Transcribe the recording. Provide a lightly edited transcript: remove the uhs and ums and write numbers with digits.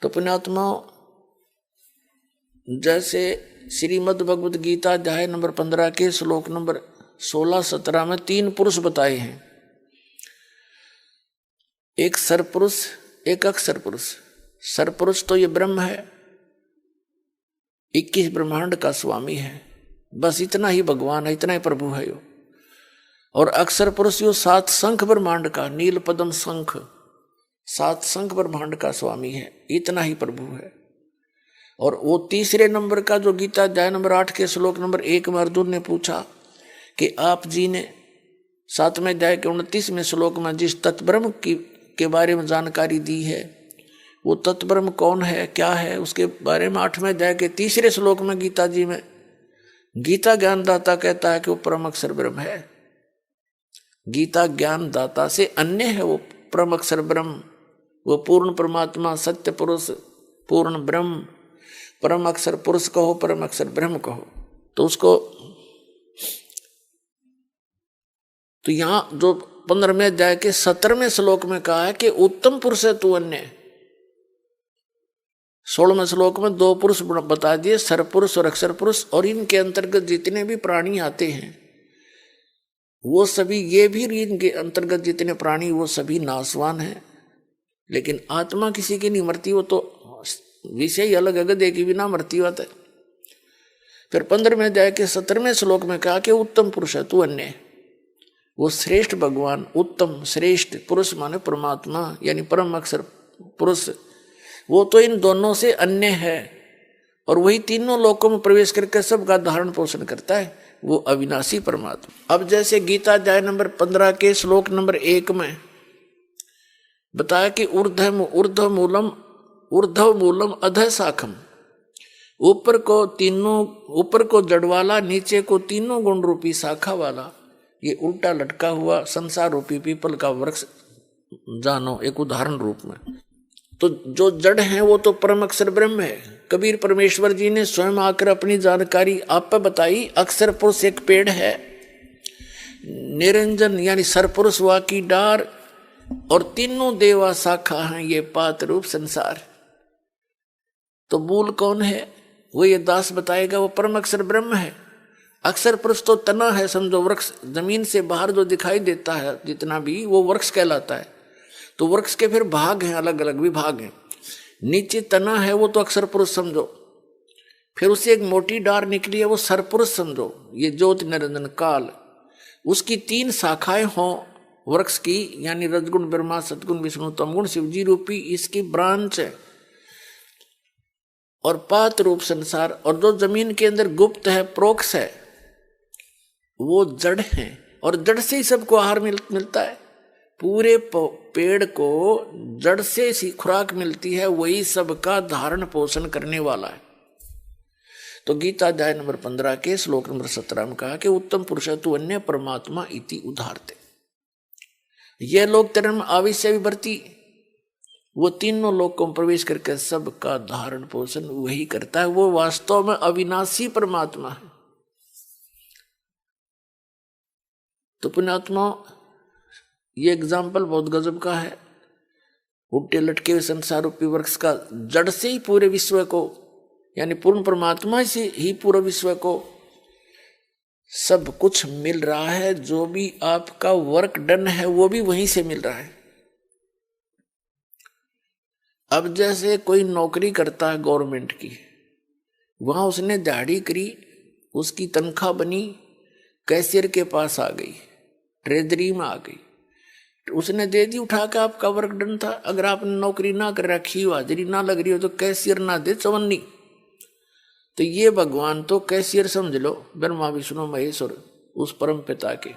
तो पुण्यात्मा, जैसे श्रीमद् भगवद गीता अध्याय नंबर 15 के श्लोक नंबर 16-17 में 3 पुरुष बताए हैं, एक सरपुरुष, एक अक्षर पुरुष। सरपुरुष तो ये ब्रह्म है, 21 ब्रह्मांड का स्वामी है, बस इतना ही भगवान है, इतना ही प्रभु है यो। और अक्षर पुरुष यो 7 शंख ब्रह्मांड का, नील पद्म शंख, 7 शंख ब्रह्मांड का स्वामी है, इतना ही प्रभु है। और वो तीसरे नंबर का जो गीता अध्याय नंबर 8 के श्लोक नंबर 1 में अर्जुन ने पूछा कि आप जी ने 7वें अध्याय के 29वें श्लोक में जिस तत्ब्रह्म के बारे में जानकारी दी है, वो तत्ब्रह्म कौन है, क्या है, उसके बारे में 8वें अध्याय के 3 श्लोक में गीता जी में गीता ज्ञानदाता कहता है कि वो परम अक्षर ब्रह्म है। गीता ज्ञानदाता से अन्य है वो परम अक्षर ब्रह्म, वो पूर्ण परमात्मा, सत्य पुरुष, पूर्ण ब्रह्म, परम अक्षर पुरुष कहो, परम अक्षर ब्रह्म कहो। तो उसको तो यहां जो 15वें अध्याय के 17वें श्लोक में कहा है कि उत्तम पुरुष है तू अन्य। 16वें श्लोक में 2 पुरुष बता दिए, सरपुरुष और अक्षर पुरुष, और इनके अंतर्गत जितने भी प्राणी आते हैं वो सभी, ये भी इनके अंतर्गत जितने प्राणी वो सभी नाशवान हैं, लेकिन आत्मा किसी की नहीं मरती, वो तो विषय अलग है, गधे की बिना मरती बात है। फिर 15वें अध्याय के 17वें श्लोक में कहा कि उत्तम पुरुष है तू अन्य। वो श्रेष्ठ भगवान, उत्तम श्रेष्ठ पुरुष माने परमात्मा यानी परम अक्षर पुरुष, वो तो इन दोनों से अन्य है, और वही तीनों लोकों में प्रवेश करके सबका धारण पोषण करता है, वो अविनाशी परमात्मा। अब जैसे गीता अध्याय नंबर 15 के श्लोक नंबर 1 में बताया कि ऊर्ध्व मूलम अधः शाखम, ऊपर को जड़ वाला, नीचे को तीनों गुण रूपी शाखा वाला, ये उल्टा लटका हुआ संसार रूपी पीपल का वृक्ष जानो एक उदाहरण रूप में। तो जो जड़ है वो तो परम अक्षर ब्रह्म है। कबीर परमेश्वर जी ने स्वयं आकर अपनी जानकारी आप पर बताई। अक्षर पुरुष एक पेड़ है, निरंजन यानी सरपुरुष वा की डार, और तीनों देवा शाखा हैं ये पात रूप संसार। तो मूल कौन है वो ये दास बताएगा, वो परम अक्षर ब्रह्म है। अक्षर पुरुष तो तना है, समझो वृक्ष, जमीन से बाहर जो दिखाई देता है जितना भी वो वृक्ष कहलाता है। तो वृक्ष के फिर भाग हैं, अलग अलग विभाग हैं। नीचे तना है वो तो अक्षर पुरुष समझो, फिर उससे एक मोटी डार निकली है वो सरपुरुष समझो, ये ज्योति निरंजन काल। उसकी 3 शाखाएं हों वृक्ष की, यानी रजगुण ब्रह्मा, सतगुण विष्णु, तमगुण शिवजी रूपी इसकी ब्रांच है, और पात रूप संसार। और जो जमीन के अंदर गुप्त है, प्रोक्ष है, वो जड़ है, और जड़ से ही सबको आहार मिलता है। पूरे पेड़ को जड़ से सी खुराक मिलती है, वही सबका धारण पोषण करने वाला है। तो गीता अध्याय नंबर 15 के श्लोक नंबर 17 में कहा कि उत्तम पुरुष तु अन्य परमात्मा इति उदाहरते। यह लोग तेरे में आविष्य विभर्ती, वो तीनों लोकों में प्रवेश करके सबका धारण पोषण वही करता है। वो वास्तव में अविनाशी परमात्मा है। तो पुण्यात्मा, ये एग्जाम्पल बहुत गजब का है। उल्टे लटके हुए संसार रूपी वृक्ष का जड़ से ही पूरे विश्व को, यानी पूर्ण परमात्मा से ही पूरे विश्व को सब कुछ मिल रहा है। जो भी आपका वर्क डन है वो भी वहीं से मिल रहा है। अब जैसे कोई नौकरी करता है गवर्नमेंट की, वहां उसने दिहाड़ी करी, उसकी तनख्वाह बनी, कैशियर के पास आ गई, ट्रेजरी में आ गई, उसने दे दी उठा के, आपका वर्क डन था। अगर आपने नौकरी ना कर रखी हो, हाजिरी ना लग रही हो, तो कैशियर ना दे चवन्नी। तो ये भगवान तो कैशियर समझ लो, ब्रह्मा विष्णु महेश्वर उस परम पिता के।